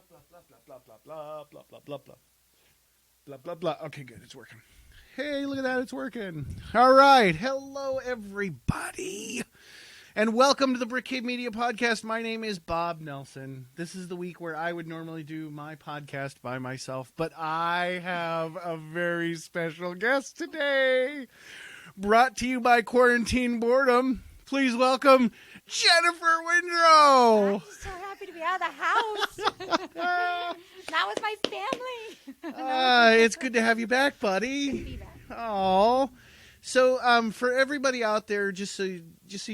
blah, blah, blah, blah, blah, blah, blah, blah, blah. Blah, blah, blah. Okay, good. It's working. Hey, look at that. It's working. All right. Hello, everybody. And welcome to the Brick Cave Media Podcast. My name is Bob Nelson. This is the week where I would normally do my podcast by myself, but I have a very special guest today. Brought to you by Quarantine Boredom. Please welcome Jennifer Windrow. I'm so happy to be out of the house. Not with my family. It's good to have you back, buddy. Good to be back. Oh, so for everybody out there, just so you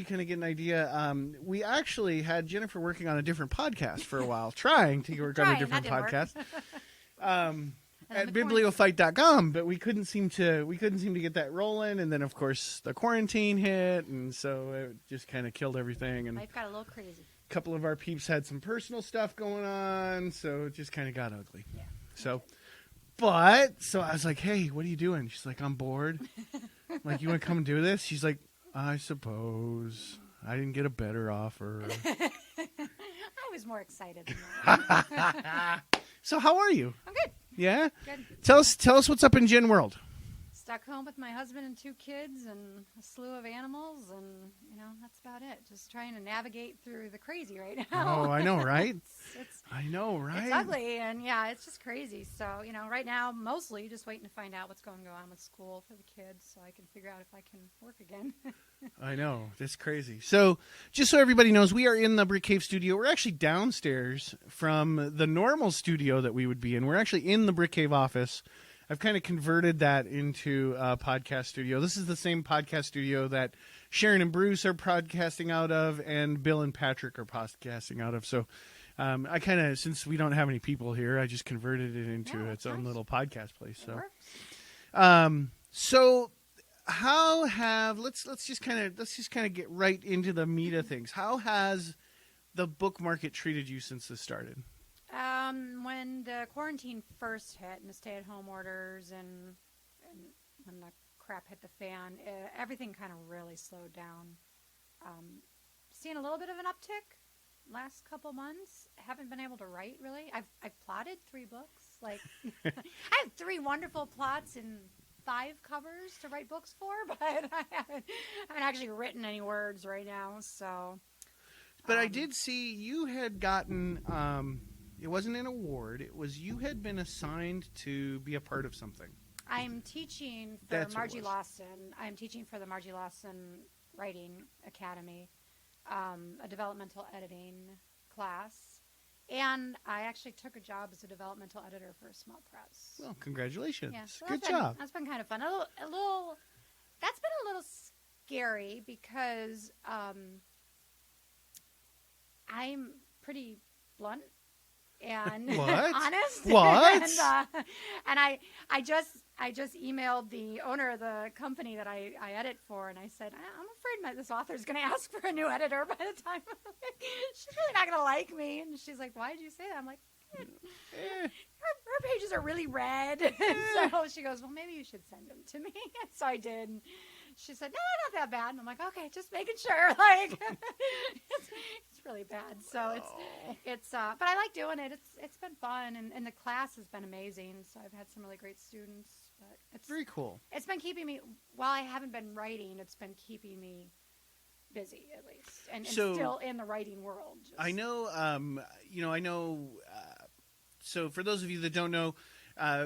kind of get an idea, we actually had Jennifer working on a different podcast for a while, trying to work on a different podcast. At bibliofight.com, but we couldn't seem to get that rolling, and then of course the quarantine hit, and so it just kind of killed everything. And life got a little crazy. A couple of our peeps had some personal stuff going on, so it just kind of got ugly. Yeah. So I was like, "Hey, what are you doing?" She's like, "I'm bored." I'm like, "You want to come and do this?" She's like, "I suppose I didn't get a better offer." I was more excited than that. So how are you? I'm good. Yeah? Good. Tell us what's up in Jenn world. Stuck home with my husband and 2 kids and a slew of animals, and that's about it. Just trying to navigate through the crazy right now. Oh, I know, right? I know, right? It's ugly, and yeah, it's just crazy. So, right now, mostly just waiting to find out what's going to go on with school for the kids so I can figure out if I can work again. I know. That's crazy. So, just so everybody knows, we are in the Brick Cave studio. We're actually downstairs from the normal studio that we would be in. We're actually in the Brick Cave office. I've kind of converted that into a podcast studio. This is the same podcast studio that Sharon and Bruce are podcasting out of, and Bill and Patrick are podcasting out of. So I kind of, since we don't have any people here, I just converted it into its own little podcast place. So, let's just kind of get right into the meat of things. How has the book market treated you since this started? When the quarantine first hit and the stay-at-home orders and when the crap hit the fan, everything kind of really slowed down. Seeing a little bit of an uptick last couple months. Haven't been able to write, really. I've plotted 3 books. Like, I have 3 wonderful plots and 5 covers to write books for, but I haven't actually written any words right now, so... But I did see you had gotten... it wasn't an award. It was you had been assigned to be a part of something. I'm teaching for Margie Lawson. I'm teaching for the Margie Lawson Writing Academy, a developmental editing class. And I actually took a job as a developmental editor for a small press. Well, congratulations. Yeah, so Good job. That's been kind of fun. That's been a little scary because I'm pretty blunt and honest. What? And I just emailed the owner of the company that I edit for, and I said, I'm afraid this author's going to ask for a new editor by the time. She's really not going to like me. And she's like, why did you say that? I'm like, her pages are really red. So she goes, well, maybe you should send them to me. So I did. And she said, no, not that bad. And I'm like, okay, just making sure. Like, it's really bad. So it's but I like doing it. It's been fun, and the class has been amazing. So I've had some really great students. But it's very cool. It's been keeping me, while I haven't been writing, it's been keeping me busy at least, and still in the writing world. I know, so for those of you that don't know,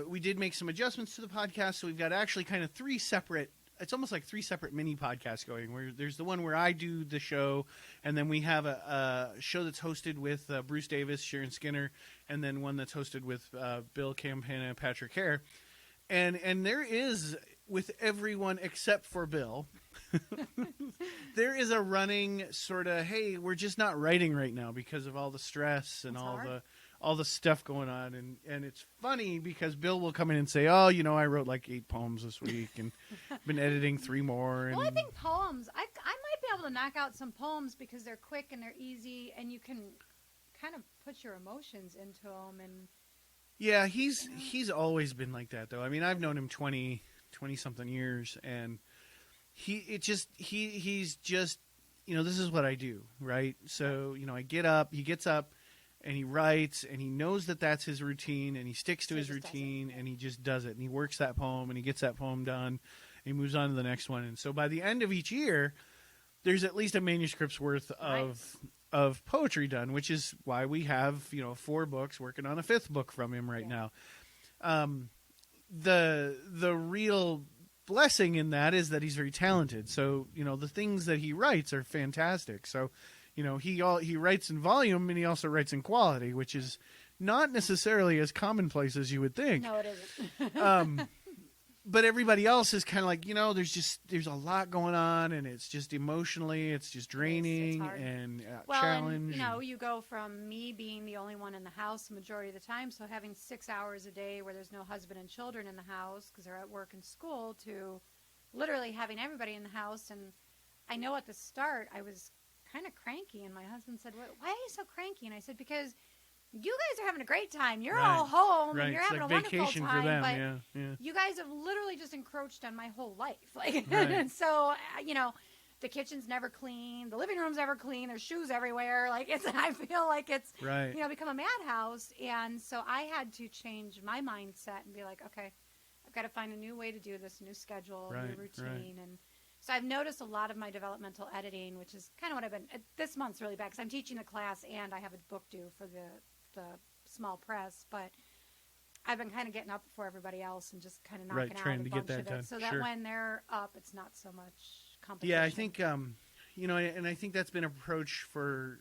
we did make some adjustments to the podcast. So we've got actually kind of 3 separate, it's almost like 3 separate mini podcasts going, where there's the one where I do the show, and then we have a show that's hosted with Bruce Davis, Sharon Skinner, and then one that's hosted with Bill Campana and Patrick Hare. And there is, with everyone except for Bill, there is a running sort of, hey, we're just not writing right now because of all the stress and all the stuff going on. And it's funny because Bill will come in and say, oh, I wrote like 8 poems this week and been editing 3 more. And... Well, I think poems, I might be able to knock out some poems because they're quick and they're easy, and you can kind of put your emotions into them. And yeah, he's always been like that, though. I mean, I've known him 20 something years, and he's just, this is what I do, right? So, he gets up, and he writes, and he knows that that's his routine, and he sticks to So he his just does it. routine, and he just does it, and he works that poem, and he gets that poem done, and he moves on to the next one. And so by the end of each year, there's at least a manuscript's worth of poetry done, which is why we have 4 books, working on a 5th book from him right now. The real blessing in that is that he's very talented. So the things that he writes are fantastic. So he writes in volume, and he also writes in quality, which is not necessarily as commonplace as you would think. No, it isn't. But everybody else is kind of like, there's a lot going on, and it's just emotionally, it's just draining hard. and Well, challenge. and, you go from me being the only one in the house the majority of the time, so having 6 hours a day where there's no husband and children in the house because they're at work and school, to literally having everybody in the house. And I know at the start I was kind of cranky, and my husband said, "Why are you so cranky?" And I said, "Because you guys are having a great time. You're all home, and you're It's having like a wonderful vacation time. for them. But yeah. you guys have literally just encroached on my whole life. Right. And so, the kitchen's never clean. The living room's never clean. There's shoes everywhere. I feel like it's, Right. become a madhouse. And so I had to change my mindset and be like, okay, I've got to find a new way to do this, a new schedule, a new routine. And so I've noticed a lot of my developmental editing, which is kind of what I've been, this month's really bad because I'm teaching the class and I have a book due for the small press, but I've been kind of getting up before everybody else and just kind of knocking out trying a to bunch get that of done. it, so that Sure. when they're up, it's not so much competition. Yeah, I think and I think that's been an approach for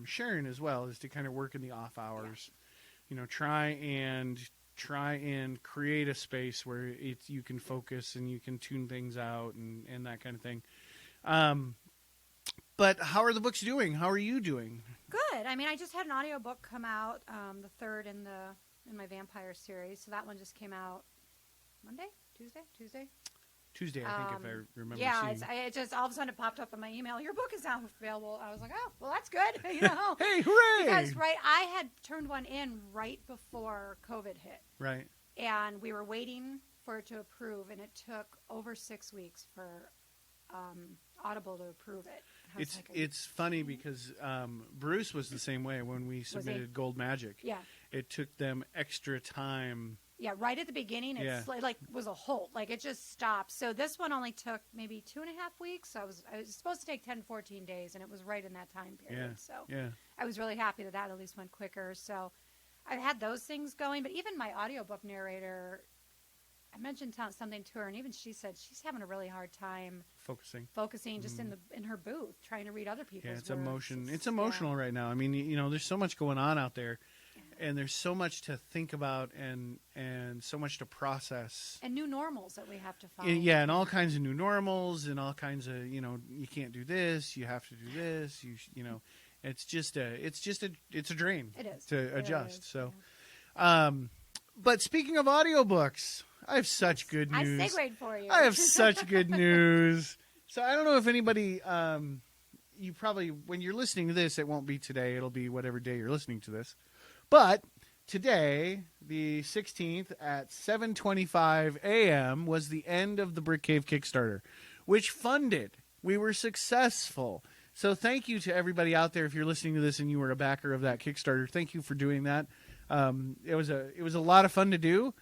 Sharon as well, is to kind of work in the off hours. Try and create a space where you can focus and you can tune things out and that kind of thing. But how are the books doing? How are you doing? Good. I mean, I just had an audiobook come out, the third in my vampire series. So that one just came out Tuesday, I think, if I remember. Yeah, seeing. it just all of a sudden it popped up on my email. Your book is now available. I was like, oh, well, that's good. Hey, hooray! Because I had turned one in right before COVID hit. Right. And we were waiting for it to approve, and it took over 6 weeks for Audible to approve it. It's funny because Bruce was the same way when we submitted Gold Magic. Yeah. It took them extra time. Yeah, right at the beginning, it was a halt. It just stopped. So this one only took maybe 2.5 weeks. So I was supposed to take 10, 14 days, and it was right in that time period. Yeah. So Yeah. I was really happy that at least went quicker. So I've had those things going. But even my audiobook narrator, I mentioned something to her, and even she said she's having a really hard time focusing just in her booth, trying to read other people's it's words. emotion. It's emotional right now. I mean, there's so much going on out there, and there's so much to think about and so much to process. And new normals that we have to find. And all kinds of new normals and all kinds of, you can't do this, you have to do this, it's just a drain. It is. To adjust. Is, so, but speaking of audiobooks, I have such good news. I segued for you. I have such good news. So I don't know if anybody, you probably, when you're listening to this, it won't be today. It'll be whatever day you're listening to this. But today, the 16th at 7:25 a.m. was the end of the Brick Cave Kickstarter, which funded. We were successful. So thank you to everybody out there. If you're listening to this and you were a backer of that Kickstarter, thank you for doing that. It was a lot of fun to do.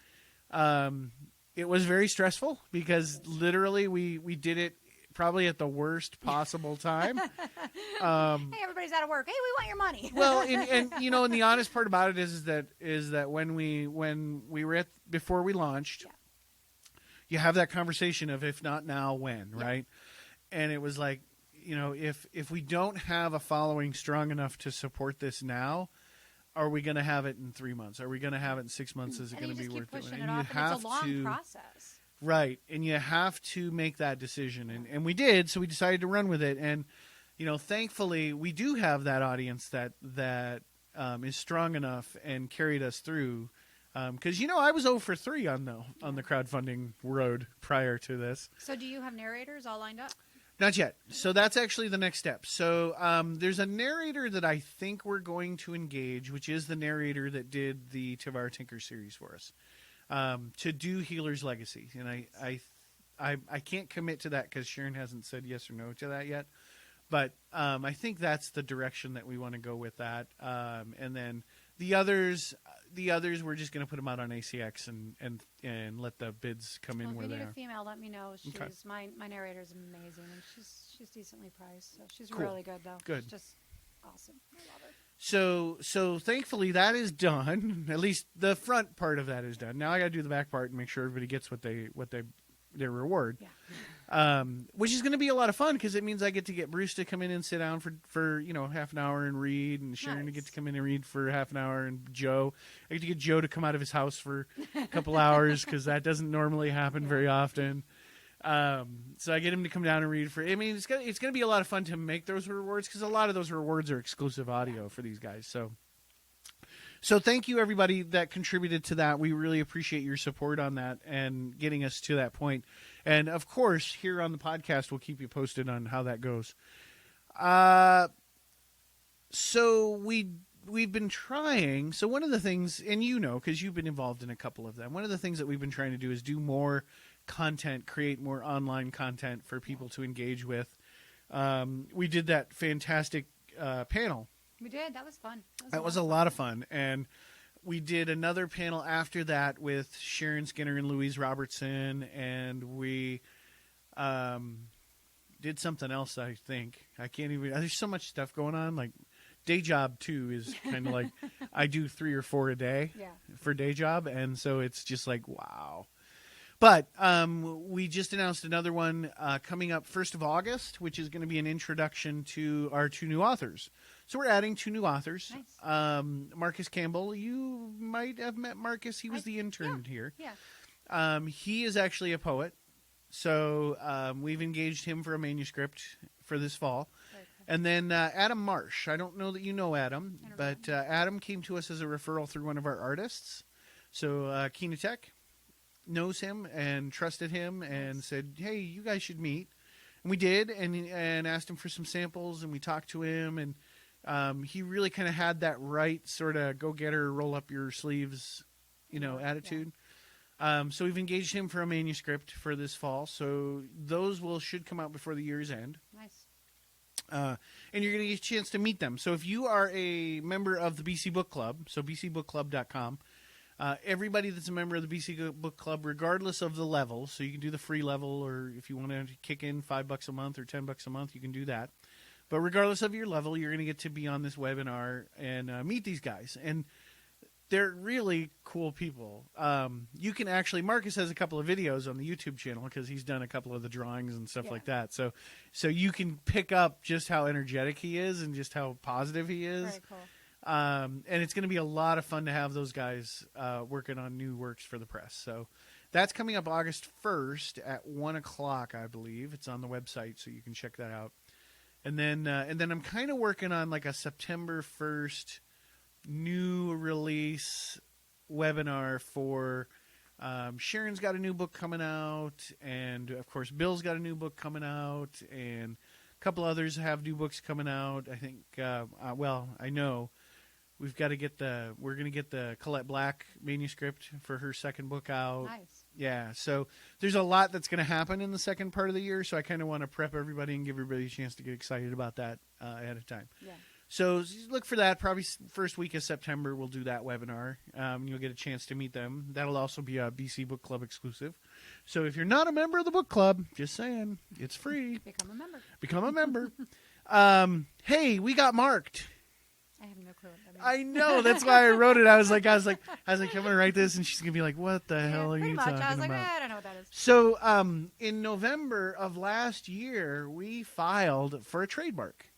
It was very stressful because literally we did it probably at the worst possible time. Hey, everybody's out of work. Hey, we want your money. Well, and the honest part about it is that when we were before we launched, you have that conversation of if not now, when, right? And it was like, if we don't have a following strong enough to support this now, are we going to have it in 3 months? Are we going to have it in 6 months? Is it going to be worth it? And you have it's a long process. Right, and you have to make that decision, and we did, so we decided to run with it. And thankfully, we do have that audience that is strong enough and carried us through. Because I was 0 for 3 on the crowdfunding road prior to this. So, do you have narrators all lined up? Not yet. So that's actually the next step. So there's a narrator that I think we're going to engage, which is the narrator that did the Tavara Tinker series for us, to do Healer's Legacy. And I can't commit to that because Sharon hasn't said yes or no to that yet. But I think that's the direction that we want to go with that. And then the others we're just going to put them out on ACX and let the bids come in where if they you need are. a female, let me know. She's Okay. my narrator is amazing, and she's decently priced. So she's Cool. really good though. Good. She's just awesome. I love her. So thankfully that is done. At least the front part of that is done. Now I got to do the back part and make sure everybody gets their reward. Yeah. Which is going to be a lot of fun because it means I get to get Bruce to come in and sit down for half an hour and read, and Sharon to get to come in and read for half an hour, and Joe, I get to get Joe to come out of his house for a couple hours because that doesn't normally happen very often. So I get him to come down and read for. I mean, it's gonna be a lot of fun to make those rewards because a lot of those rewards are exclusive audio for these guys. So thank you everybody that contributed to that. We really appreciate your support on that and getting us to that point. And of course, here on the podcast, we'll keep you posted on how that goes. So we've been trying. So one of the things, and because you've been involved in a couple of them, one of the things that we've been trying to do is do more content, create more online content for people to engage with. We did that fantastic panel. We did. That was fun. That was a lot of fun. And we did another panel after that with Sharon Skinner and Louise Robertson, and we did something else, I think. I can't even... There's so much stuff going on. Like, day job, too, is kind of like... I do 3 or 4 a day for day job, and so it's just like, wow. But we just announced another one coming up 1st of August, which is going to be an introduction to our 2 new authors. So we're adding 2 new authors. Nice. Marcus Campbell, you might have met Marcus. He was the intern here. Yeah. He is actually a poet. So we've engaged him for a manuscript for this fall. Very cool. And then Adam Marsh. I don't know that you know Adam, but Adam came to us as a referral through one of our artists. So Kinetech knows him and trusted him and said, hey, you guys should meet. And we did, and asked him for some samples, and we talked to him, and he really kind of had that right sort of go-getter, roll-up-your-sleeves, attitude. Yeah. So we've engaged him for a manuscript for this fall, so those should come out before the year's end. Nice. And you're going to get a chance to meet them. So if you are a member of the BC Book Club, so bcbookclub.com, everybody that's a member of the BC Book Club, regardless of the level, so you can do the free level, or if you want to kick in $5 a month or $10 a month, you can do that. But regardless of your level, you're going to get to be on this webinar and meet these guys. And they're really cool people. You can actually, Marcus has a couple of videos on the YouTube channel because he's done a couple of the drawings and stuff like that. So you can pick up just how energetic he is and just how positive he is. Very cool. And it's going to be a lot of fun to have those guys working on new works for the press. So that's coming up August 1st at 1 o'clock, I believe. It's on the website, so you can check that out. And then I'm kind of working on like a September 1st new release webinar for Sharon's got a new book coming out, and of course Bill's got a new book coming out, and a couple others have new books coming out. I think I know we're going to get the Colette Black manuscript for her second book out. Nice. Yeah, so there's a lot that's going to happen in the second part of the year, so I kind of want to prep everybody and give everybody a chance to get excited about that ahead of time. Yeah. So look for that. Probably first week of September we'll do that webinar. You'll get a chance to meet them. That'll also be a BC Book Club exclusive. So if you're not a member of the book club, just saying, it's free. Become a member. Hey, we got marked. I have no clue what that means. I know. That's why I wrote it. I was like, I'm going to write this, and she's going to be like, what the hell are you talking about? I was like, I don't know what that is. So in November of last year, we filed for a trademark.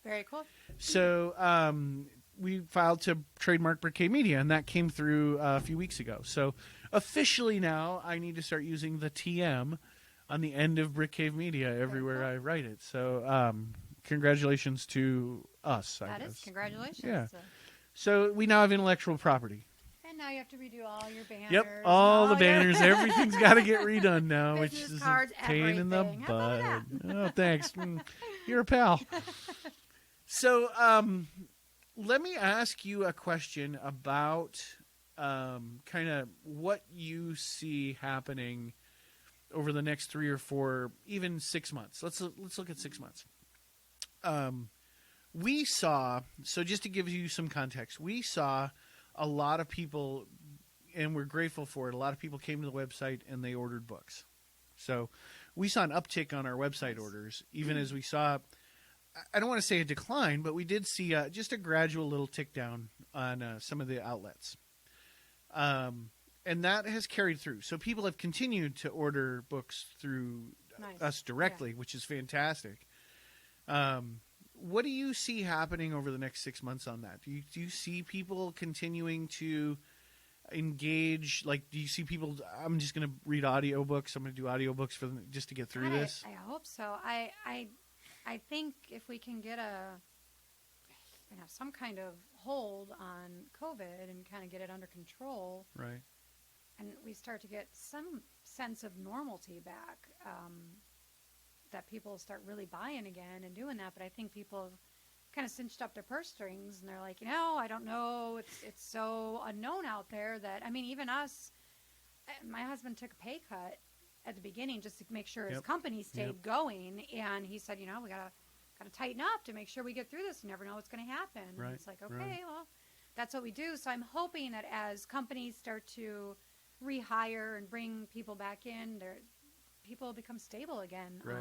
Very cool. So we filed to trademark Brick Cave Media, and that came through a few weeks ago. So officially now, I need to start using the TM on the end of Brick Cave Media everywhere I write it. So congratulations to us, I guess. Congratulations. Yeah. So we now have intellectual property. And now you have to redo all your banners. Yep, all the banners. Everything's got to get redone now, which Business is cards, a pain in the everything. How about butt. Oh, thanks. You're a pal. So let me ask you a question about kind of what you see happening over the next 3 or 4, even 6 months. Let's look at 6 months. we saw, so just to give you some context, we saw a lot of people, and we're grateful for it. A lot of people came to the website and they ordered books. So we saw an uptick on our website orders, even as we saw, I don't want to say a decline, but we did see just a gradual little tick down on some of the outlets. And that has carried through. So people have continued to order books through us directly, which is fantastic. What do you see happening over the next 6 months on that? Do you see people continuing to engage? Like, do you see people, I'm just going to read audiobooks, I'm going to do audiobooks for them just to get through this? I hope so. I think if we can get some kind of hold on COVID and kind of get it under control, right, and we start to get some sense of normalcy back, that people start really buying again and doing that. But I think people have kind of cinched up their purse strings and they're like, I don't know. It's so unknown out there that, I mean, even us, my husband took a pay cut at the beginning just to make sure his company stayed going. And he said, we got to tighten up to make sure we get through this. You never know what's going to happen. Right. And it's like, okay, well, that's what we do. So I'm hoping that as companies start to rehire and bring people back in, people become stable again. Right.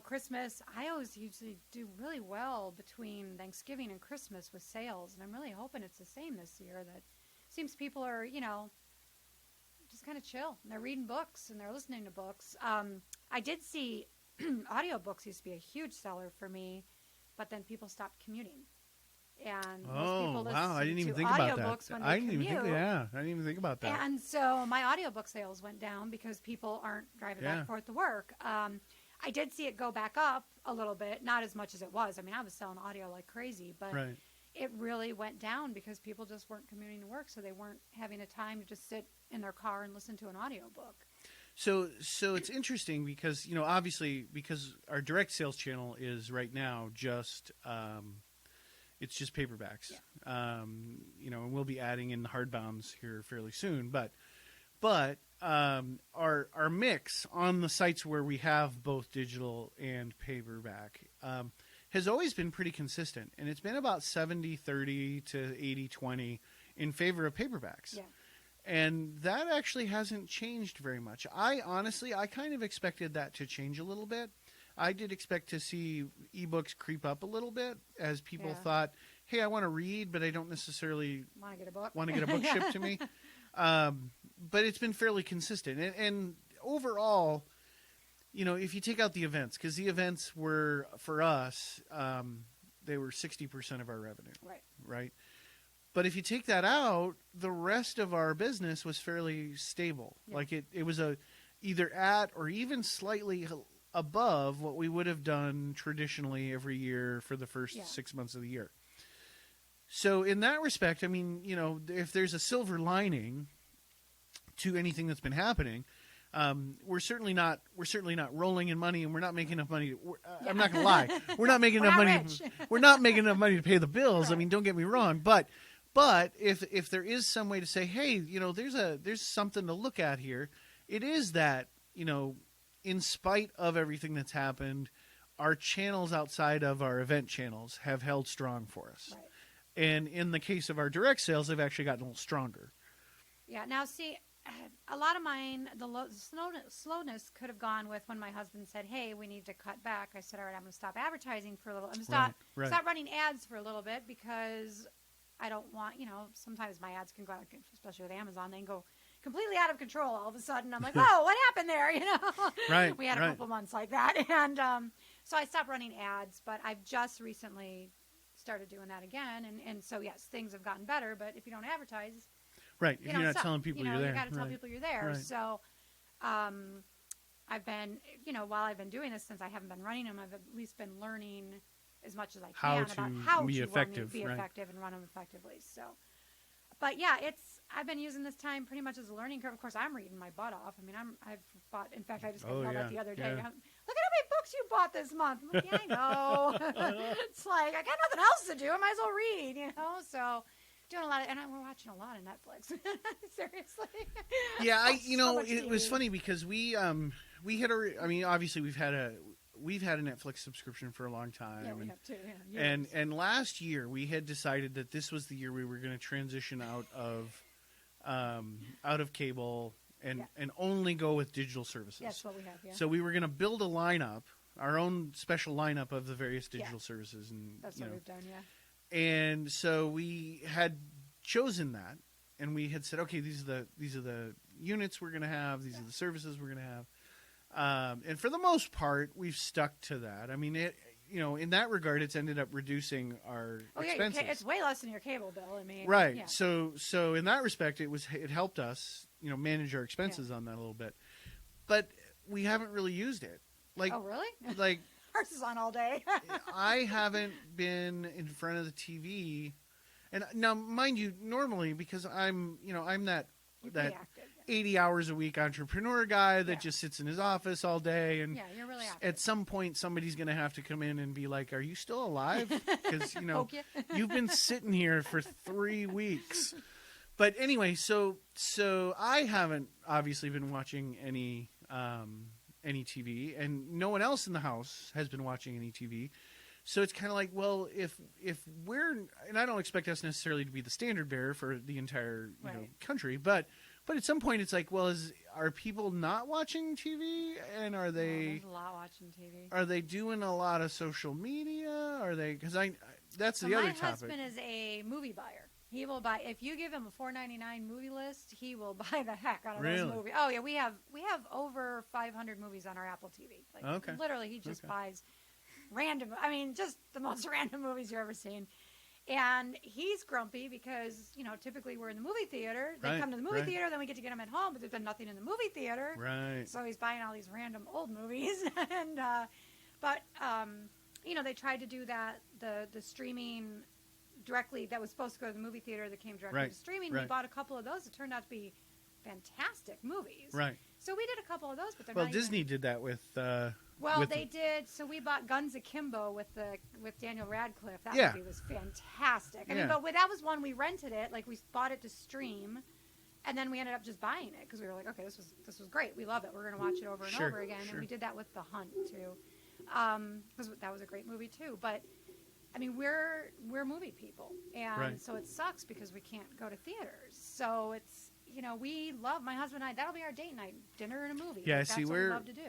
Christmas, I always usually do really well between Thanksgiving and Christmas with sales, and I'm really hoping it's the same this year. That seems people are, just kind of chill, and they're reading books and they're listening to books. I did see audiobooks used to be a huge seller for me, but then people stopped commuting. And most people listen I didn't even to think about audiobooks that. when I they didn't commute. I didn't even think about that. And so my audiobook sales went down because people aren't driving back and forth to work. I did see it go back up a little bit, not as much as it was. I mean, I was selling audio like crazy, but it really went down because people just weren't commuting to work, so they weren't having the time to just sit in their car and listen to an audiobook. So it's interesting because, obviously, because our direct sales channel is right now just it's just paperbacks. Yeah. And we'll be adding in hardbounds here fairly soon, but our mix on the sites where we have both digital and paperback has always been pretty consistent, and it's been about 70-30 to 80-20 in favor of paperbacks. Yeah. And that actually hasn't changed very much. I kind of expected that to change a little bit. I did expect to see ebooks creep up a little bit as people thought, hey, I want to read, but I don't necessarily want to get a book shipped to me. But it's been fairly consistent. And overall, if you take out the events, because the events were, for us, they were 60% of our revenue. Right? But if you take that out, the rest of our business was fairly stable. Yeah. Like it was either at or even slightly above what we would have done traditionally every year for the first 6 months of the year. So in that respect, I mean, if there's a silver lining to anything that's been happening, we're certainly not rolling in money, and we're not making enough money. I'm not gonna lie, we're not making enough money. We're not making enough money to pay the bills. Right. I mean, don't get me wrong, but if there is some way to say, hey, there's something to look at here, it is that, in spite of everything that's happened, our channels outside of our event channels have held strong for us. Right. And in the case of our direct sales, they've actually gotten a little stronger. Yeah. Now, see, a lot of mine, the slowness could have gone with when my husband said, hey, we need to cut back. I said, all right, I'm going to stop advertising for a little. I'm going to stop running ads for a little bit because I don't want, sometimes my ads can go out, especially with Amazon, they can go completely out of control all of a sudden. I'm like, whoa, what happened there? Right. We had a couple months like that. And so I stopped running ads, but I've just recently started doing that again. And so, yes, things have gotten better, but if you don't advertise. Right. If you're not telling people you're there. You got to tell people you're there. Right. So I've been, while I've been doing this, since I haven't been running them, I've at least been learning as much as I can about how to be effective and run them effectively. So, but yeah, I've been using this time pretty much as a learning curve. Of course, I'm reading my butt off. I mean, I've bought, in fact, I just got that the other day. Yeah. Look at how many books you bought this month. I'm like, yeah, I know. It's like, I got nothing else to do. I might as well read, So doing a lot of, and we're watching a lot of Netflix. Seriously. Yeah, it was funny because we had obviously we've had a Netflix subscription for a long time. Yeah, we and, have too. Yeah, and last year we had decided that this was the year we were going to transition out of cable and only go with digital services. That's what we have. Yeah. So we were going to build a lineup, our own special lineup of the various digital services, and that's what we've done. Yeah. And so we had chosen that, and we had said, okay, these are the units we're going to have. These are the services we're going to have. And for the most part, we've stuck to that. I mean, in that regard, it's ended up reducing our expenses. It's way less than your cable bill. I mean, right. Yeah. So in that respect, it helped us, manage our expenses on that a little bit. But we haven't really used it. Like, oh, really? Like, ours is on all day. I haven't been in front of the TV, and now, mind you, normally because I'm that 80 hours a week entrepreneur guy that just sits in his office all day, and you're really active. At some point somebody's going to have to come in and be like, "Are you still alive?" Because you've been sitting here for 3 weeks. But anyway, so I haven't obviously been watching any TV, and no one else in the house has been watching any TV. So it's kind of like, well, if we're, and I don't expect us necessarily to be the standard bearer for the entire country, but at some point it's like, well, are people not watching TV, and are they? There's a lot watching TV. Are they doing a lot of social media? Are they? Because that's the other topic. My husband is a movie buyer. He will buy, if you give him a $4.99 movie list, he will buy the heck out of those movies. Oh yeah, we have over 500 movies on our Apple TV. Like, literally, he just buys random. I mean, just the most random movies you've ever seen. And he's grumpy because typically we're in the movie theater. They come to the movie theater, then we get to get them at home, but there's been nothing in the movie theater. Right. So he's buying all these random old movies, and they tried to do that the streaming. Directly, that was supposed to go to the movie theater that came directly to streaming. We bought a couple of those. It turned out to be fantastic movies. Right. So we did a couple of those, but they're not Disney did that with. They did. So we bought Guns Akimbo with Daniel Radcliffe. That movie was fantastic. I mean, but that was one we rented it. Like, we bought it to stream, and then we ended up just buying it because we were like, okay, this was great. We love it. We're going to watch it over and over again. And we did that with The Hunt too, because that was a great movie too. But I mean, we're movie people, and so it sucks because we can't go to theaters. So it's, we love, my husband and I, that'll be our date night, dinner and a movie. Yeah, like, that's what we love to do.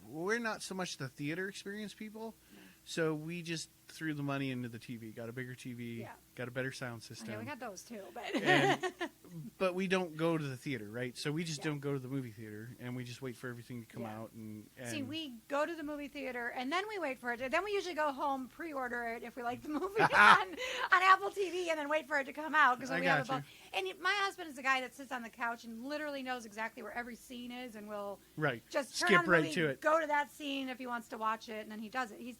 We're not so much the theater experience people, so we just threw the money into the TV, got a bigger TV, got a better sound system. Yeah, we got those too, but but we don't go to the theater, right? So we just don't go to the movie theater, and we just wait for everything to come out. And see, we go to the movie theater, and then we wait for it. Then we usually go home, pre-order it if we like the movie on Apple TV, and then wait for it to come out because we have a. And my husband is the guy that sits on the couch and literally knows exactly where every scene is, and will just turn skip on the movie, to it, go to that scene if he wants to watch it, and then he does it. He's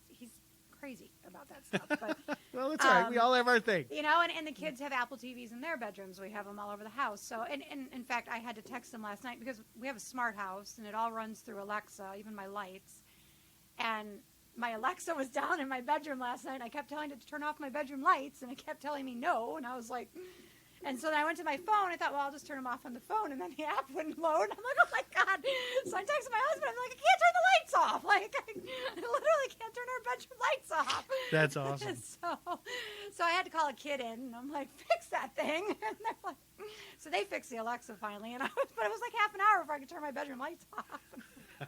crazy about that stuff. But well, that's all right. We all have our thing. And the kids have Apple TVs in their bedrooms. We have them all over the house. So, and in fact, I had to text them last night because we have a smart house, and it all runs through Alexa, even my lights. And my Alexa was down in my bedroom last night, and I kept telling it to turn off my bedroom lights, and it kept telling me no, and I was like... And so then I went to my phone. I thought, well, I'll just turn them off on the phone. And then the app wouldn't load. I'm like, oh, my God. So I texted my husband. I'm like, I can't turn the lights off. Like, I literally can't turn our bedroom lights off. That's awesome. So I had to call a kid in. And I'm like, fix that thing. And they're like, so they fixed the Alexa finally. But it was like half an hour before I could turn my bedroom lights off. So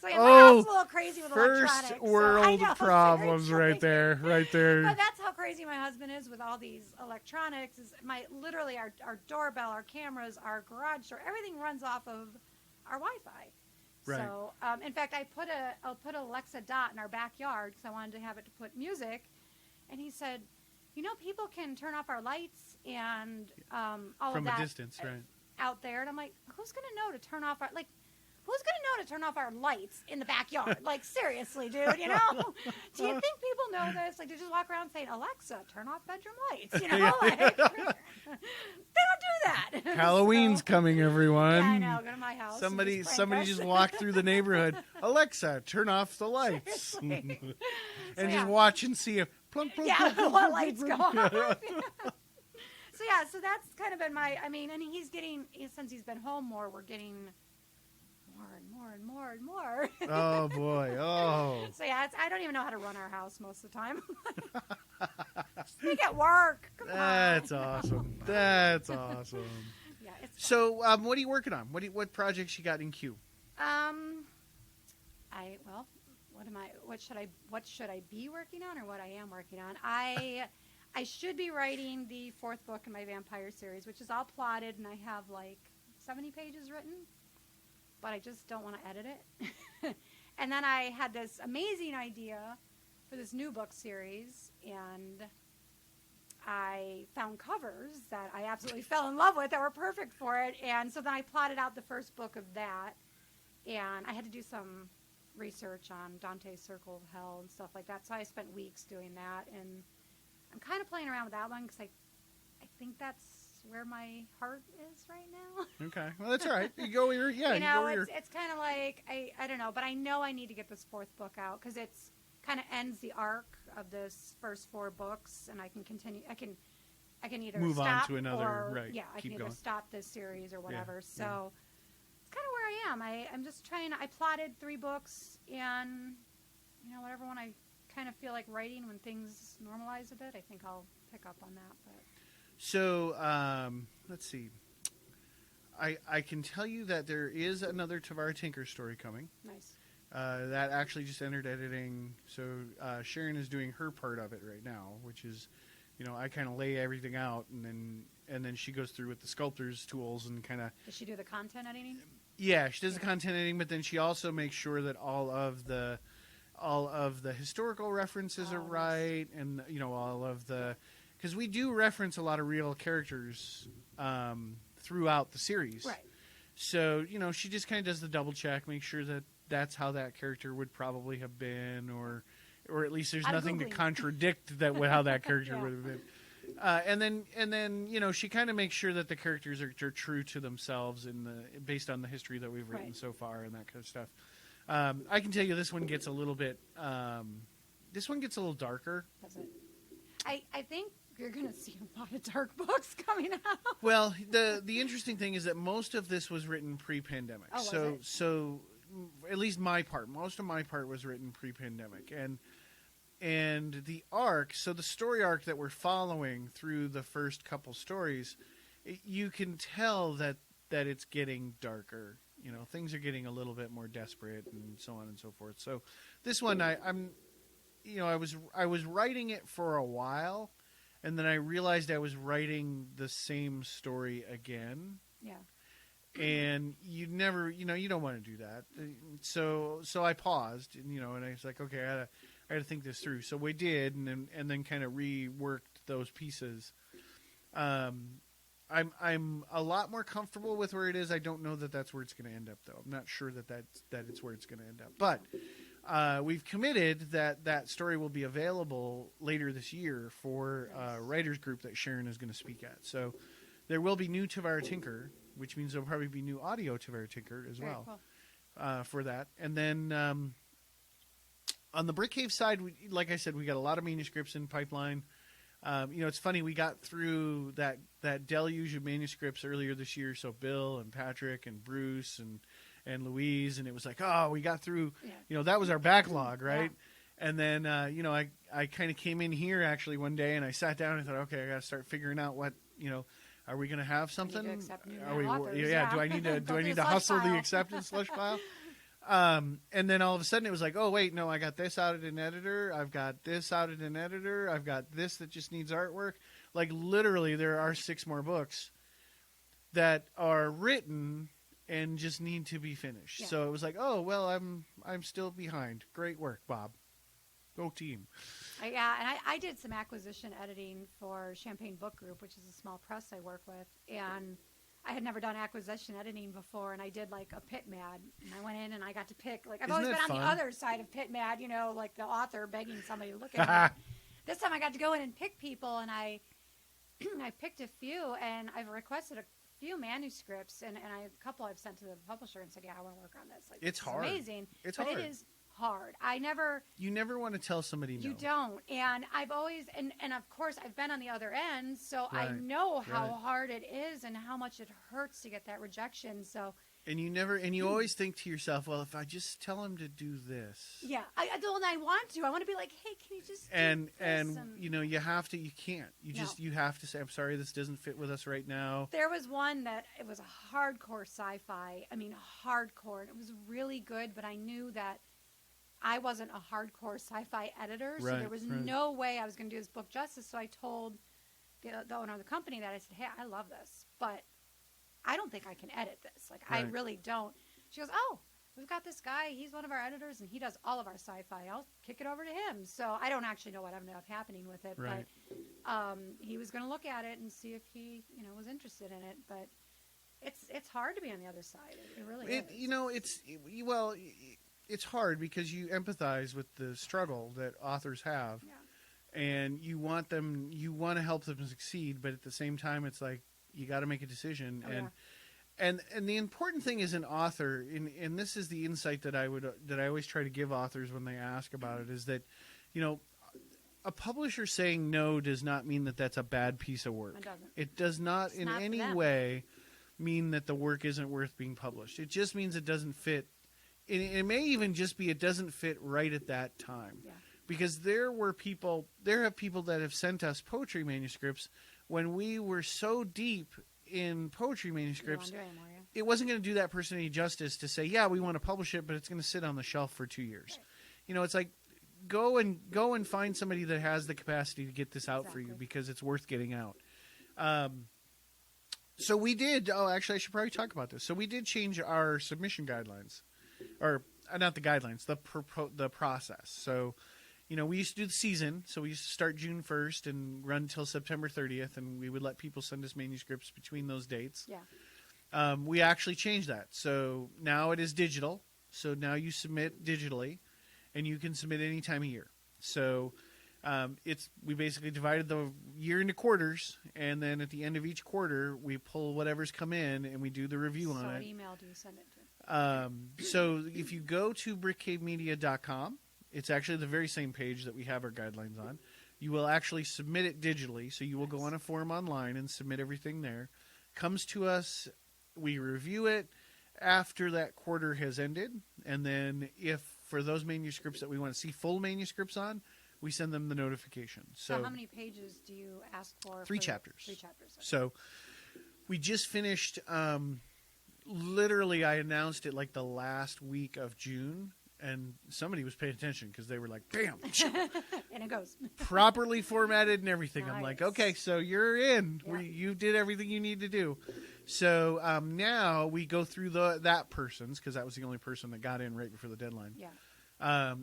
my house is a little crazy with electronics. First world problems right there. But that's how crazy my husband is with all these electronics. Is literally our doorbell, our cameras, our garage door, everything runs off of our Wi-Fi. Right. So in fact, I'll put an Alexa Dot in our backyard because I wanted to have it to put music, and he said, people can turn off our lights and all from of that a distance, right? Out there, and I'm like, who's gonna know to turn off our Who's going to know to turn off our lights in the backyard? Like, seriously, dude, Do you think people know this? Like, they just walk around saying, Alexa, turn off bedroom lights, Like, they don't do that. Halloween's coming, everyone. Yeah, I know. Go to my house. Somebody just walked through the neighborhood. Alexa, turn off the lights. And just watch and see if plunk, plunk, plunk, plunk, what lights go off. So that's kind of been and he's getting, since he's been home more, we're getting... more and more and more and more. Oh boy. Oh. So yeah, I don't even know how to run our house most of the time. Just make it work. Come That's on. awesome. That's awesome. Yeah, it's fun. So, what are you working on? What projects you got in queue? What should I be working on, or what I am working on? I should be writing the 4th book in my vampire series, which is all plotted, and I have like 70 pages written, but I just don't want to edit it. And then I had this amazing idea for this new book series, and I found covers that I absolutely fell in love with that were perfect for it. And so then I plotted out the first book of that, and I had to do some research on Dante's Circle of Hell and stuff like that. So I spent weeks doing that, and I'm kind of playing around with that one because I think that's where my heart is right now. Okay, well that's all right. You go where it's kind of like I don't know, but I know I need to get this 4th book out because it's kind of ends the arc of this first 4 books, and I can continue. I can either move stop on to another. or, Right. Yeah, I Keep can either going. stop this series or whatever. Yeah, So it's kind of where I am. I'm just trying. I plotted 3 books, and whatever one I kind of feel like writing when things normalize a bit, I think I'll pick up on that. But So, let's see. I can tell you that there is another Tavara Tinker story coming. nice. That actually just entered editing. So Sharon is doing her part of it right now, which is, I kind of lay everything out, and then she goes through with the sculptor's tools and kind of. Does she do the content editing? Yeah, she does the content editing, but then she also makes sure that all of the historical references are nice. right, and all of the, because we do reference a lot of real characters throughout the series. Right. So she just kind of does the double check, make sure that that's how that character would probably have been, or at least there's nothing to contradict that how that character would have been. And then she kind of makes sure that the characters are true to themselves based on the history that we've written so far and that kind of stuff. I can tell you this one gets a little bit. This one gets a little darker. Does it? I think you're going to see a lot of dark books coming out. Well, the interesting thing is that most of this was written pre-pandemic. Oh, was it? So at least most of my part was written pre-pandemic, and the arc. So the story arc that we're following through the first couple stories, you can tell that it's getting darker. Things are getting a little bit more desperate, and so on and so forth. So this one, I was writing it for a while, and then I realized I was writing the same story again. Yeah. And you never, you don't want to do that. So I paused, and I was like, okay, I got to think this through. So we did, and then kind of reworked those pieces. I'm a lot more comfortable with where it is. I don't know that that's where it's going to end up, though. I'm not sure that it's where it's going to end up. But we've committed that story will be available later this year for a writers group that Sharon is going to speak at. So there will be new Tavara Tinker, which means there'll probably be new audio Tavara Tinker as Very well cool. for that. And then on the Brick Cave side, like I said, we got a lot of manuscripts in pipeline. It's funny, we got through that deluge of manuscripts earlier this year. So Bill and Patrick and Bruce and Louise, and it was like, oh, we got through, that was our backlog, right? Yeah. And then, I kind of came in here actually one day, and I sat down and thought, okay, I got to start figuring out what, are we going to have something? To accept new authors, yeah. Do I need to hustle the acceptance slush pile? And then all of a sudden it was like, oh wait, no, I got this out in an editor. I've got this out in an editor. I've got this that just needs artwork. Like literally there are 6 more books that are written and just need to be finished. Yeah. So it was like, oh, well, I'm still behind. Great work, Bob. Go team. Yeah, and I did some acquisition editing for Champagne Book Group, which is a small press I work with, and I had never done acquisition editing before, and I did like a Pit Mad, and I went in and I got to pick, like I've always been on the other side of Pit Mad, like the author begging somebody to look at me. This time I got to go in and pick people, and I picked a few, and I've requested a few manuscripts, and a couple I've sent to the publisher and said, yeah, I want to work on this. Like, it's hard. Amazing. It's hard. But it is hard. You never want to tell somebody no. You don't. And I've always, and of course I've been on the other end, so right. I know how hard it is and how much it hurts to get that rejection. So And you always think to yourself, well, if I just tell him to do this. Yeah, I don't. I want to. I want to be like, hey, can you just do this? You have to. You can't. You have to say, I'm sorry, this doesn't fit with us right now. There was one that it was a hardcore sci-fi. I mean, hardcore. It was really good, but I knew that I wasn't a hardcore sci-fi editor, so there was no way I was going to do this book justice. So I told the owner of the company that I said, hey, I love this, but I don't think I can edit this. Like, I really don't. She goes, oh, we've got this guy. He's one of our editors, and he does all of our sci-fi. I'll kick it over to him. So I don't actually know what ended up happening with it. Right. But he was going to look at it and see if he, was interested in it. But it's hard to be on the other side. It really is. It's hard because you empathize with the struggle that authors have. Yeah. And you want to help them succeed, but at the same time, it's like, you got to make a decision. And the important thing as an author, and this is the insight that I always try to give authors when they ask about it, is that, a publisher saying no does not mean that that's a bad piece of work. It doesn't. It does not in any way mean that the work isn't worth being published. It just means it doesn't fit. It may even just be it doesn't fit right at that time. Yeah. Because there have people that have sent us poetry manuscripts when we were so deep in poetry manuscripts, it wasn't going to do that person any justice to say, yeah, we want to publish it, but it's going to sit on the shelf for 2 years. Right. It's like, go and find somebody that has the capacity to get this out for you, because it's worth getting out. So we did. Oh, actually, I should probably talk about this. So we did change our submission guidelines, or not the guidelines, the process. So, we used to do the season, so we used to start June 1st and run until September 30th, and we would let people send us manuscripts between those dates. Yeah. We actually changed that. So now it is digital. So now you submit digitally, and you can submit any time of year. So we basically divided the year into quarters, and then at the end of each quarter, we pull whatever's come in, and we do the review on it. So what email do you send it to? So if you go to brickcavemedia.com, it's actually the very same page that we have our guidelines on. You will actually submit it digitally, so you will go on a form online and submit everything there. Comes to us, we review it after that quarter has ended, and then if for those manuscripts that we want to see full manuscripts on, we send them the notification. So how many pages do you ask for? 3 chapters. 3 chapters. Okay. So we just finished, literally I announced it like the last week of June, and somebody was paying attention because they were like, bam. And it goes. Properly formatted and everything. Nice. I'm like, okay, so you're in. Yeah. You did everything you need to do. So now we go through that person's, because that was the only person that got in right before the deadline. Yeah.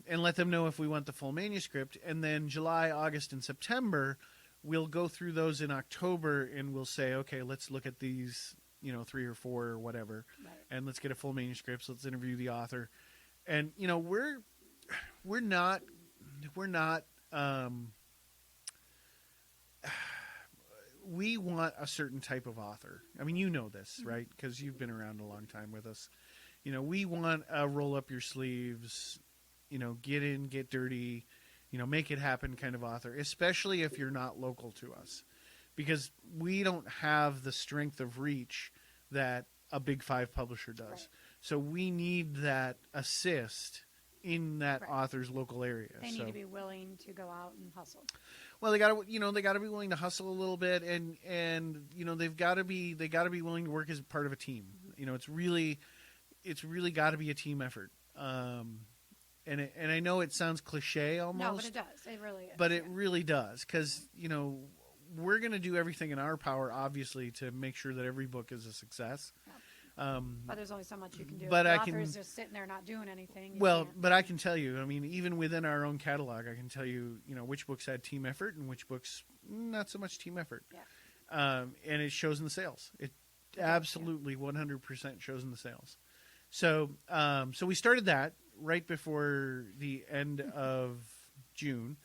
And let them know if we want the full manuscript. And then July, August, and September, we'll go through those in October, and we'll say, okay, let's look at these, 3 or 4 or whatever, right, and let's get a full manuscript. So let's interview the author. And we're not we want a certain type of author. I mean, you know this, right? Because you've been around a long time with us. We want a roll up your sleeves, get in, get dirty, make it happen kind of author, especially if you're not local to us, because we don't have the strength of reach that a Big 5 publisher does. Right. So we need that assist in that author's local area. They need to be willing to go out and hustle. Well, they got to be willing to hustle a little bit, and they've got to be willing to work as part of a team. Mm-hmm. It's really got to be a team effort. And I know it sounds cliche almost. No, but it does. It really is. But it really does, because we're going to do everything in our power, obviously, to make sure that every book is a success. Yeah. But there's only so much you can do. But the author is just sitting there not doing anything. But I can tell you, I mean, even within our own catalog, I can tell you, which books had team effort and which books not so much team effort. Yeah. And it shows in the sales. It absolutely 100% shows in the sales. So we started that right before the end of June.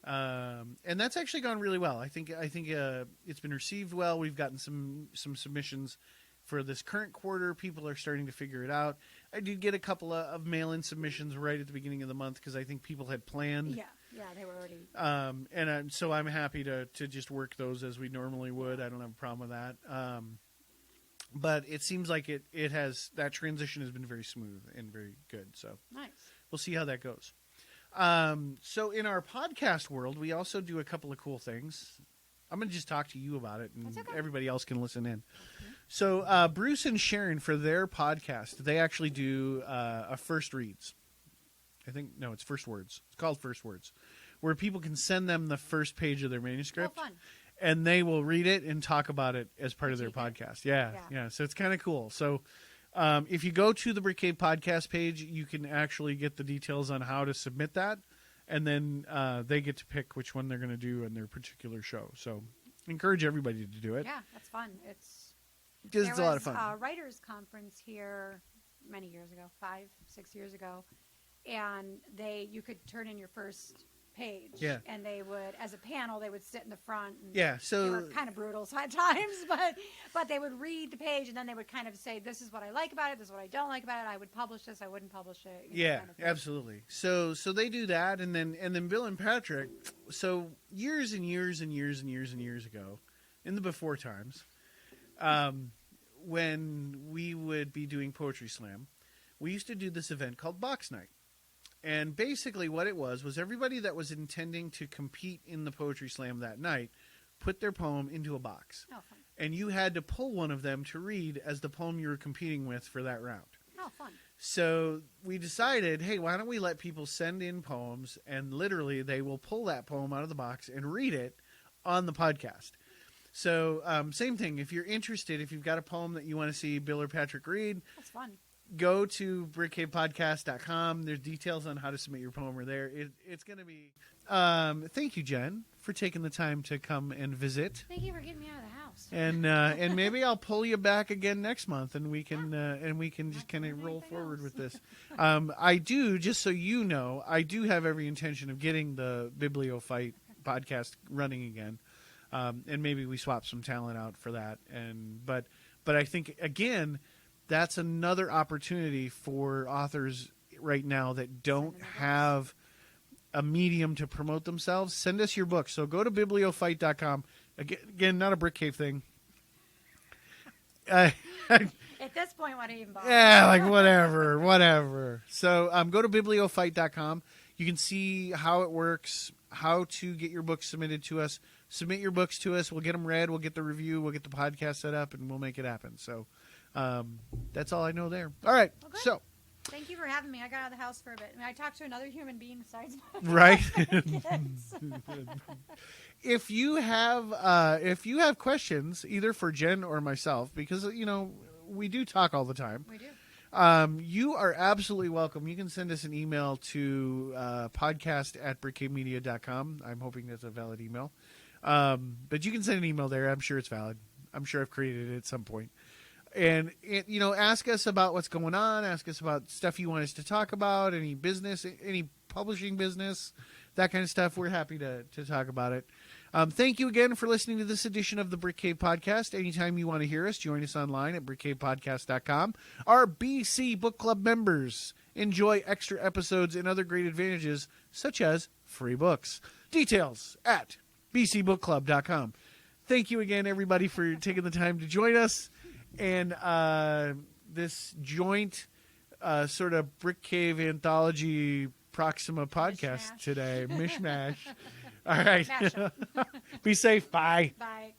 Nice. And that's actually gone really well. I think it's been received well. We've gotten some submissions for this current quarter. People are starting to figure it out. I did get a couple of mail-in submissions right at the beginning of the month, because I think people had planned. Yeah, they were already. So I'm happy to just work those as we normally would. I don't have a problem with that. but it seems like it has, that transition has been very smooth and very good. So Nice. we'll see how that goes. So in our podcast world, we also do a couple of cool things. I'm going to just talk to you about it, and That's okay. everybody else can listen in. So Bruce and Sharon, for their podcast, they actually do a First Reads. It's First Words. It's called First Words, where people can send them the first page of their manuscript. Oh, fun. And they will read it and talk about it as part of their podcast. Yeah. So it's kind of cool. So if you go to the Brick Cave podcast page, you can actually get the details on how to submit that. And then they get to pick which one they're going to do in their particular show. So encourage everybody to do it. Yeah, that's fun. It's a lot of fun. There was a writers' conference here many years ago, 5-6 years ago. And you could turn in your first page. Yeah. And they would, as a panel, they would sit in the front. And Yeah, so they were kind of brutal at times, but they would read the page and then they would kind of say, this is what I like about it, this is what I don't like about it, I would publish this, I wouldn't publish it. Yeah, kind of thing. absolutely. So they do that, and then Bill and Patrick. So years and years and years and years and years ago, in the before times, when we would be doing Poetry Slam, we used to do this event called Box Night. And basically what it was everybody that was intending to compete in the Poetry Slam that night put their poem into a box. Oh, fun. And you had to pull one of them to read as the poem you were competing with for that round. Oh, fun. So we decided, hey, why don't we let people send in poems, and literally they will pull that poem out of the box and read it on the podcast. So same thing, if you're interested, if you've got a poem that you want to see Bill or Patrick read, That's fun. go to brickcavepodcast.com. There's details on how to submit your poem there. It's going to be... thank you, Jen, for taking the time to come and visit. Thank you for getting me out of the house. And maybe I'll pull you back again next month, and we can just kind of roll forward with this. I do, just so you know, I do have every intention of getting the Bibliofight podcast running again, and maybe we swap some talent out for that. But I think again, that's another opportunity for authors right now that don't have a medium to promote themselves. Send us your book. So go to bibliofight.com. Again, not a Brick Cave thing. At this point, what do you even bother? Yeah, like whatever. So go to bibliofight.com. You can see how it works, how to get your books submitted to us. Submit your books to us. We'll get them read. We'll get the review. We'll get the podcast set up, and we'll make it happen. So that's all I know there. All right. Well, good. So thank you for having me. I got out of the house for a bit. I talked to another human being besides my right. kids. If you have questions either for Jen or myself, because we do talk all the time. We do. You are absolutely welcome. You can send us an email to podcast@brickcavemedia.com. I'm hoping that's a valid email. But you can send an email there. I'm sure it's valid. I'm sure I've created it at some point. And ask us about what's going on. Ask us about stuff you want us to talk about, any business, any publishing business, that kind of stuff. We're happy to talk about it. Thank you again for listening to this edition of the Brick Cave Podcast. Anytime you want to hear us, join us online at brickcavepodcast.com. Our BC Book Club members enjoy extra episodes and other great advantages, such as free books. Details at bcbookclub.com. Thank you again, everybody, for taking the time to join us. And this joint sort of Brick Cave Anthology Proxima podcast today. Mishmash. All right. Be safe. Bye. Bye.